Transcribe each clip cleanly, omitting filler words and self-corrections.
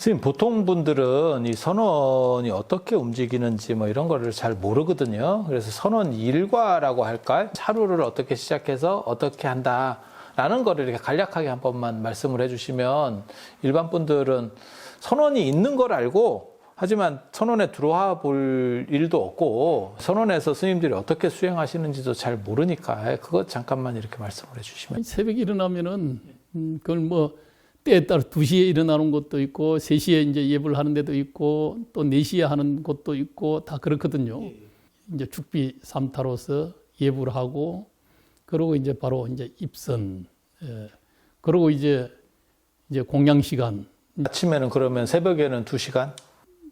선생님, 보통 분들은 이 선원이 어떻게 움직이는지 뭐 이런 거를 잘 모르거든요. 그래서 선원 일과라고 할까? 하루를 어떻게 시작해서 어떻게 한다라는 거를 이렇게 간략하게 한 번만 말씀을 해주시면 일반 분들은 선원이 있는 걸 알고 하지만 선원에 들어와 볼 일도 없고 선원에서 스님들이 어떻게 수행하시는지도 잘 모르니까 그것 잠깐만 이렇게 말씀을 해주시면. 새벽에 일어나면은 그걸 뭐 때에 따라 2시에 일어나는 것도 있고 3시에 이제 예불 하는 데도 있고 또 4시에 하는 곳도 있고 다 그렇거든요. 이제 죽비 삼타로서 예불하고 그러고 이제 바로 이제 입선. 그러고 이제 공양 시간. 아침에는 그러면 새벽에는 2시간?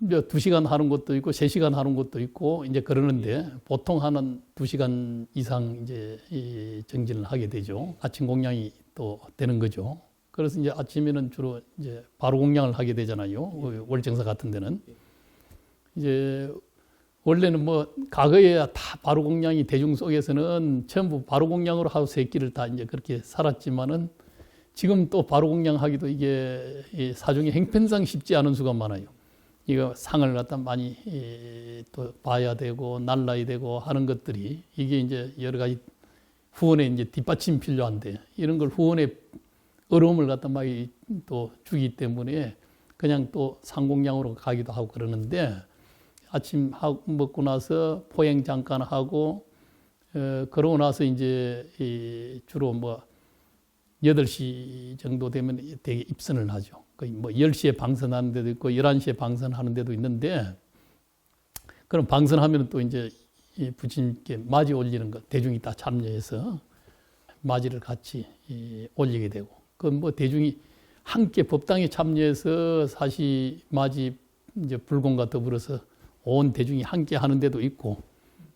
이제 2시간 하는 것도 있고 3시간 하는 것도 있고 이제 그러는데 보통 하는 2시간 이상 이제 이 정진을 하게 되죠. 아침 공양이 또 되는 거죠. 그래서 이제 아침에는 주로 이제 바로 공양을 하게 되잖아요. 월정사 같은 데는. 이제 원래는 뭐 과거에야 다 바로 공양이 대중 속에서는 전부 바로 공양으로 하루 세 끼를 다 이제 그렇게 살았지만은 지금 또 바로 공양하기도 이게 사중의 행편상 쉽지 않은 수가 많아요. 이거 상을 갖다 많이 또 봐야 되고 날라야 되고 하는 것들이 이게 이제 여러 가지 후원에 이제 뒷받침 필요한데 이런 걸 후원에 어려움을 갖다 많이 또 주기 때문에 그냥 또 상공양으로 가기도 하고 그러는데 아침 먹고 나서 포행 잠깐 하고 그러고 나서 이제 주로 뭐 8시 정도 되면 되게 입선을 하죠. 거의 뭐 10시에 방선하는 데도 있고 11시에 방선하는 데도 있는데 그럼 방선하면 또 이제 부처님께 맞이 올리는 것 대중이 다 참여해서 맞이를 같이 올리게 되고 그 뭐 대중이 함께 법당에 참여해서 사시 맞이 이제 불공과 더불어서 온 대중이 함께 하는 데도 있고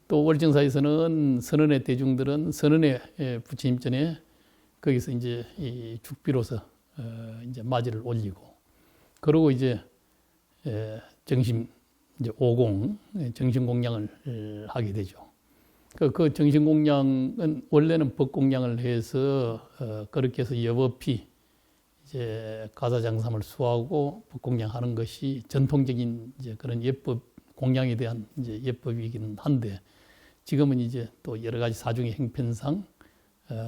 또 월정사에서는 선언의 대중들은 선언의 부처님 전에 거기서 이제 이 죽비로서 이제 맞이를 올리고 그러고 이제 정심 이제 오공 정신 공양을 하게 되죠. 그 정신 공양은 원래는 법 공양을 해서 그렇게 해서 여법히 이제 가사장삼을 수하고 법 공양하는 것이 전통적인 이제 그런 예법 공양에 대한 이제 예법이기는 한데 지금은 이제 또 여러 가지 사중의 행편상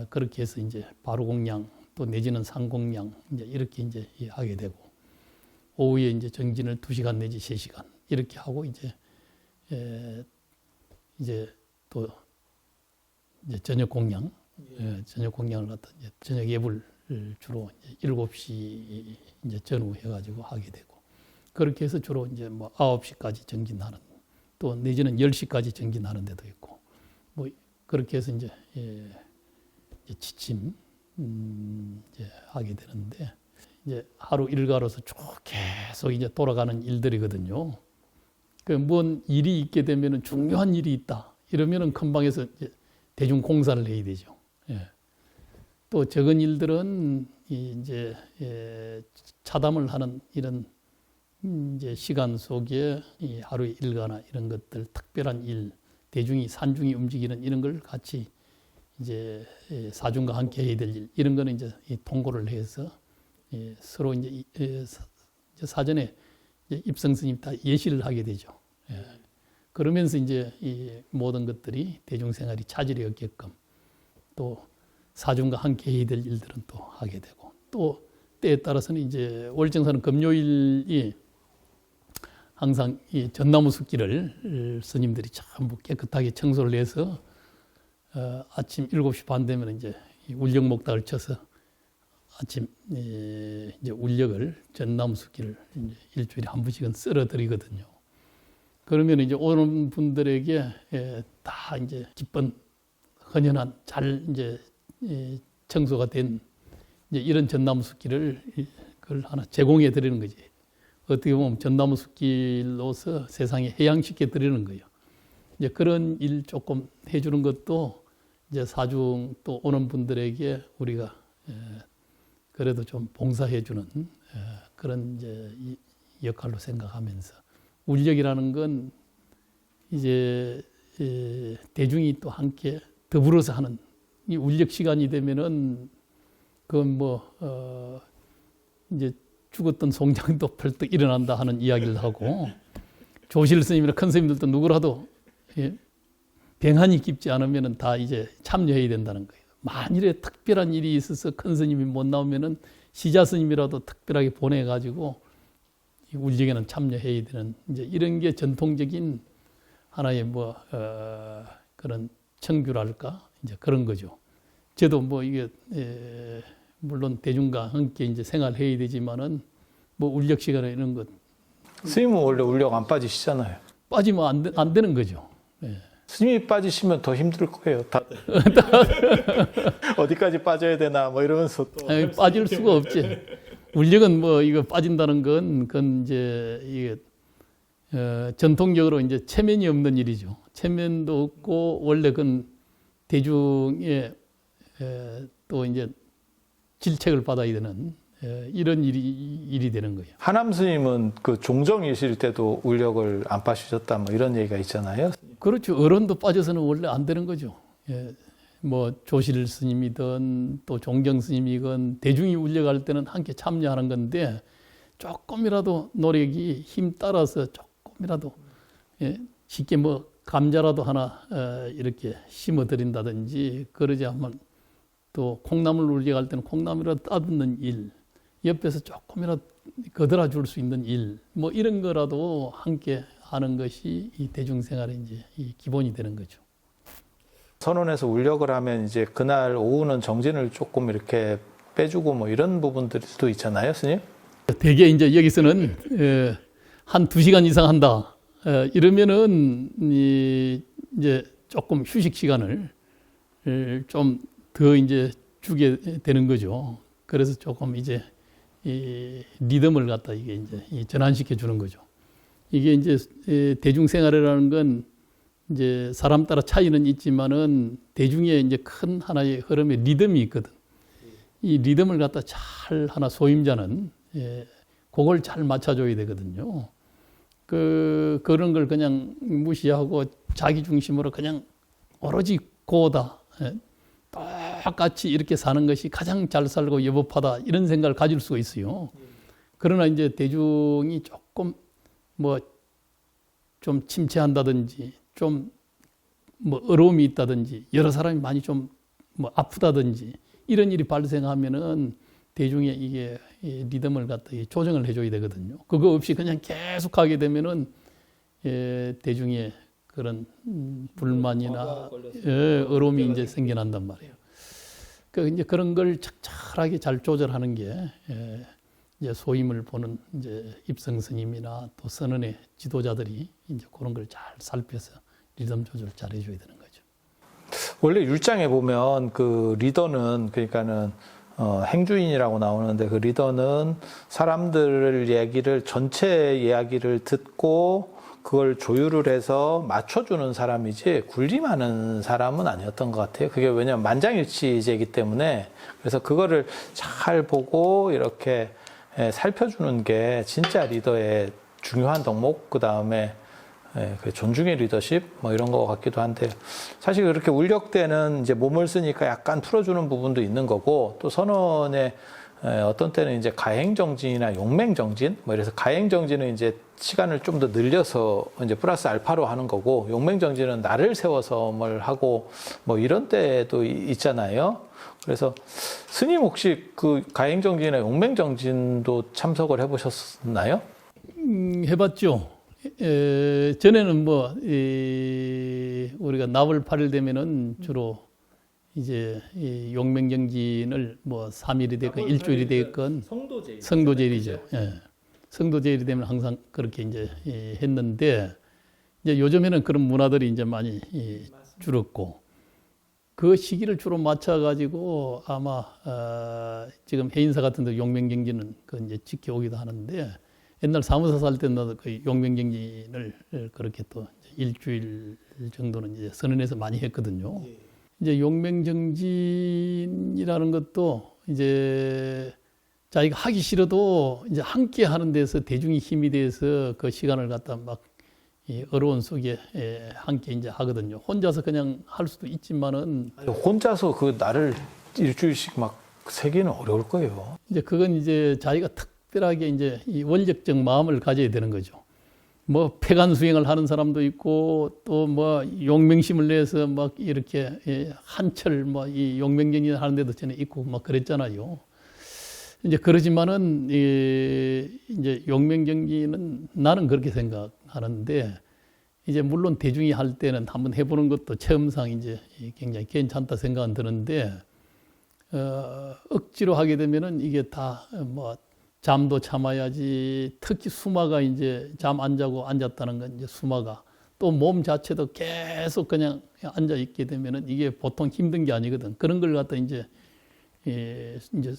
그렇게 해서 이제 바로 공양 또 내지는 상공양 이제 이렇게 이제 하게 되고 오후에 이제 정진을 2시간 내지 3시간 이렇게 하고 이제 또 이제 저녁 공양 저녁 공양을 갖다 이제 저녁 예불 주로 이제 7시 이제 전후 해가지고 하게 되고 그렇게 해서 주로 이제 뭐 9시까지 정진하는 또 내지는 10시까지 정진하는 데도 있고 뭐 그렇게 해서 이제 지침 이제 하게 되는데 이제 하루 일과로서 쭉 계속 이제 돌아가는 일들이거든요. 그 뭔 일이 있게 되면은 중요한 일이 있다 이러면은 큰 방에서 이제 대중 공사를 해야 되죠. 또 적은 일들은 이제 차담을 하는 이런 이제 시간 속에 이 하루의 일과나 이런 것들 특별한 일 대중이 산중이 움직이는 이런 걸 같이 이제 사중과 함께 해야 될 일 이런 거는 이제 통고를 해서 서로 이제 사전에 입성 스님 다 예시를 하게 되죠. 그러면서 이제 이 모든 것들이 대중생활이 차질이 없게끔 또 사중과 함께 해야 될 일들은 또 하게 되고 또 때에 따라서는 이제 월정사는 금요일이 항상 이 전나무 숲길을 스님들이 전부 깨끗하게 청소를 해서 아침 7시 반 되면 이제 울력 목닥을 쳐서 아침 이제 울력을 전나무 숲길을 이제 일주일에 한 번씩은 쓸어드리거든요. 그러면 이제 오는 분들에게 다 이제 기쁜 헌연한 잘 이제 청소가 된 이제 이런 전나무 숲길을 그걸 하나 제공해 드리는 거지. 어떻게 보면 전나무 숲길로서 세상에 해양시켜 드리는 거예요. 이제 그런 일 조금 해주는 것도 이제 사중 또 오는 분들에게 우리가 그래도 좀 봉사해주는 그런 이제 역할로 생각하면서 울력이라는 건 이제 대중이 또 함께 더불어서 하는 이 울력 시간이 되면은 그건 뭐 이제 죽었던 송장도 벌떡 일어난다 하는 이야기를 하고 조실 스님이나 큰 스님들도 누구라도 병한이 깊지 않으면 다 이제 참여해야 된다는 거예요. 만일에 특별한 일이 있어서 큰 스님이 못 나오면은 시자 스님이라도 특별하게 보내가지고 이 울적에는 참여해야 되는 이제 이런 게 전통적인 하나의 그런 청규랄까 이제 그런 거죠. 저도 뭐 이게 물론 대중과 함께 이제 생활해야 되지만은 뭐 울력 시간에 이런 것 스님은 원래 울력 안 빠지시잖아요. 빠지면 안 되는 거죠. 예. 스님이 빠지시면 더 힘들 거예요. 다들. 어디까지 빠져야 되나 뭐 이러면서 또 아니, 빠질 수가 없지. 울력은 뭐 이거 빠진다는 건 그건 이제 이게 전통적으로 이제 체면이 없는 일이죠. 체면도 없고 원래 그건 대중의 또 이제 질책을 받아야 되는 이런 일이 되는 거예요. 하남 스님은 그 종정이실 때도 울력을 안 빠지셨다 뭐 이런 얘기가 있잖아요. 그렇죠. 어른도 빠져서는 원래 안 되는 거죠. 뭐 조실 스님이든 또 종경 스님이건 대중이 울려갈 때는 함께 참여하는 건데 조금이라도 노력이 힘 따라서 조금이라도 쉽게 뭐 감자라도 하나 이렇게 심어 드린다든지 그러지 않으면 또 콩나물 울려갈 때는 콩나물이라도 따듬는 일, 옆에서 조금이라도 거들어 줄 수 있는 일, 뭐 이런 거라도 함께 하는 것이 이 대중생활의 이제 이 기본이 되는 거죠. 선원에서 울력을 하면 이제 그날 오후는 정진을 조금 이렇게 빼주고 뭐 이런 부분들도 있잖아요, 스님? 대개 이제 여기서는 한 2시간 이상 한다. 이러면은 이제 조금 휴식 시간을 좀 더 이제 주게 되는 거죠. 그래서 조금 이제 이 리듬을 갖다 이게 이제 전환시켜 주는 거죠. 이게 이제 대중생활이라는 건 이제 사람 따라 차이는 있지만은 대중의 이제 큰 하나의 흐름의 리듬이 있거든. 이 리듬을 갖다 잘 하나 소임자는 그걸 잘 맞춰줘야 되거든요. 그런 걸 그냥 무시하고 자기 중심으로 그냥 오로지 고다. 똑같이 이렇게 사는 것이 가장 잘 살고 여법하다 이런 생각을 가질 수가 있어요. 그러나 이제 대중이 조금 뭐 좀 침체한다든지 좀 뭐 어려움이 있다든지 여러 사람이 많이 좀 뭐 아프다든지 이런 일이 발생하면은 대중의 이게 리듬을 갖다 조정을 해줘야 되거든요. 그거 없이 그냥 계속 하게 되면은 대중의 그런 불만이나 어려움이 이제 생겨난단 말이에요. 그 이제 그런 걸 적절하게 잘 조절하는 게 이제 소임을 보는 이제 입성 스님이나 또 선언의 지도자들이 이제 그런 걸 잘 살펴서 리듬 조절 잘 해줘야 되는 거죠. 원래 율장에 보면 그 리더는 그러니까는 행주인이라고 나오는데 그 리더는 사람들 얘기를 전체 이야기를 듣고 그걸 조율을 해서 맞춰주는 사람이지 군림하는 사람은 아니었던 것 같아요. 그게 왜냐하면 만장일치제이기 때문에 그래서 그거를 잘 보고 이렇게 살펴주는 게 진짜 리더의 중요한 덕목, 그 다음에 그 존중의 리더십 뭐 이런 거 같기도 한데 사실 그렇게 울력 때는 이제 몸을 쓰니까 약간 풀어주는 부분도 있는 거고 또 선언의 어떤 때는 이제 가행정진이나 용맹정진 뭐 이래서 가행정진은 이제 시간을 좀 더 늘려서 이제 플러스 알파로 하는 거고 용맹정진은 날을 세워서 뭘 하고 뭐 이런 때도 있잖아요. 그래서 스님 혹시 그 가행정진이나 용맹정진도 참석을 해보셨나요? 해봤죠. 전에는 뭐 우리가 나월 8일 되면은 주로 이제 이 용맹정진을 뭐 3일이 됐건 일주일이 됐건 성도제일이죠. 예. 성도제일이 되면 항상 그렇게 이제 했는데 이제 요즘에는 그런 문화들이 이제 많이 줄었고 그 시기를 주로 맞춰 가지고 아마 지금 해인사 같은 데 용맹정진은 그 이제 지켜오기도 하는데 옛날 사무소 살 때는 그 용맹정진을 그렇게 또 일주일 정도는 이제 선언해서 많이 했거든요. 이제 용맹정진이라는 것도 이제 자기가 하기 싫어도 이제 함께 하는 데서 대중이 힘이 돼서 그 시간을 갖다 막 어려운 속에 함께 이제 하거든요. 혼자서 그냥 할 수도 있지만은 혼자서 그 날을 일주일씩 막 세기는 어려울 거예요. 이제 그건 이제 자기가 특별하게 이제 이 원력적 마음을 가져야 되는 거죠. 뭐 폐간 수행을 하는 사람도 있고 또 뭐 용맹심을 내서 막 이렇게 한철 뭐 이 용맹정진 하는 데도 전에 있고 막 그랬잖아요. 이제 그러지만은 이제 용맹정진은 나는 그렇게 생각하는데 이제 물론 대중이 할 때는 한번 해보는 것도 체험상 이제 굉장히 괜찮다 생각은 드는데 억지로 하게 되면은 이게 다 뭐 잠도 참아야지. 특히 수마가 이제 잠 안 자고 앉았다는 건 이제 수마가 또 몸 자체도 계속 그냥 앉아 있게 되면은 이게 보통 힘든 게 아니거든. 그런 걸 갖다 이제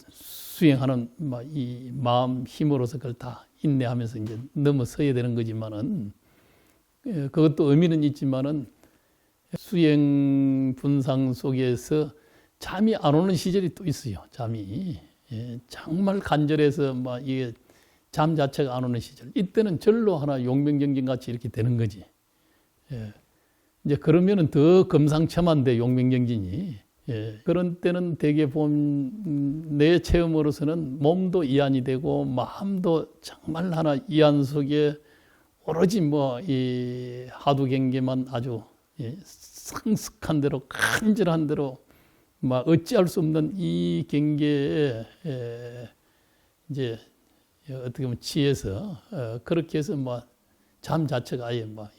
수행하는 이 마음 힘으로서 그걸 다 인내하면서 이제 넘어서야 되는 거지만은 그것도 의미는 있지만은 수행 분상 속에서 잠이 안 오는 시절이 또 있어요. 잠이. 정말 간절해서 막 이게 잠 자체가 안 오는 시절. 이때는 절로 하나 용맹정진 같이 이렇게 되는 거지. 이제 그러면은 더 금상첨화인데 용맹정진이. 그런 때는 대개 보면 내 체험으로서는 몸도 이안이 되고 마음도 정말 하나 이안 속에 오로지 뭐 이 하두경계만 아주 상습한 대로 간절한 대로 막 어찌할 수 없는 이 경계에 이제 어떻게 보면 취해서 그렇게 해서 뭐 잠 자체가 아예 막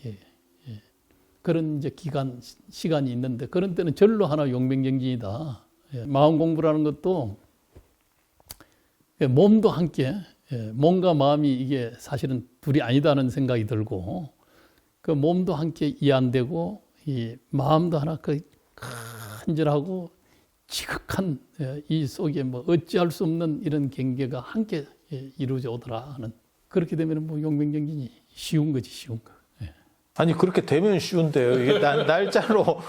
그런 이제 시간이 있는데 그런 때는 절로 하나 용맹정진이다. 마음 공부라는 것도 몸도 함께 몸과 마음이 이게 사실은 둘이 아니다는 생각이 들고 그 몸도 함께 이안되고 이 마음도 하나 그 간절하고 지극한 이 속에 뭐 어찌할 수 없는 이런 경계가 함께 이루어져 오더라 하는 그렇게 되면 뭐 용맹정진이 쉬운 거지 쉬운 거. 아니 그렇게 되면 쉬운데요. 이게 날짜로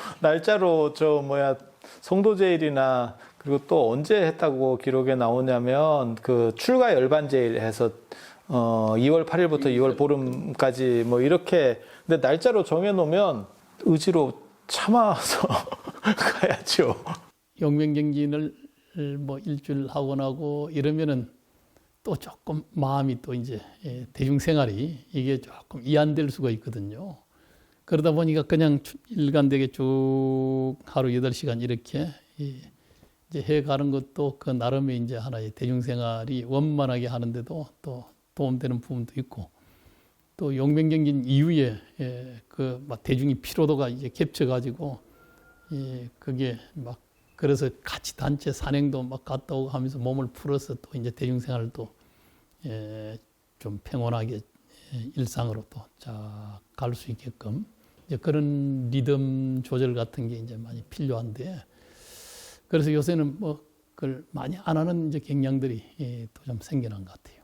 송도제일이나 그리고 또 언제 했다고 기록에 나오냐면 그 출가 열반제일 해서 2월 8일부터 2월 보름까지 뭐 이렇게 근데 날짜로 정해놓으면 의지로 참아서 가야죠. 용맹정진을 뭐 일주일 하고 나고 이러면은 또 조금 마음이 또 이제 대중생활이 이게 조금 이안될 수가 있거든요. 그러다 보니까 그냥 일관되게 쭉 하루 8시간 이렇게 이제 해 가는 것도 그 나름의 이제 하나의 대중생활이 원만하게 하는데도 또 도움되는 부분도 있고 또 용맹정진 이후에 그 막 대중이 피로도가 이제 겹쳐가지고 그게 막 그래서 같이 단체 산행도 막 갔다 오고 하면서 몸을 풀어서 또 이제 대중생활도 좀 평온하게 일상으로 또 잘 갈 수 있게끔 이제 그런 리듬 조절 같은 게 이제 많이 필요한데 그래서 요새는 뭐 그걸 많이 안 하는 이제 경향들이 또 좀 생겨난 것 같아요.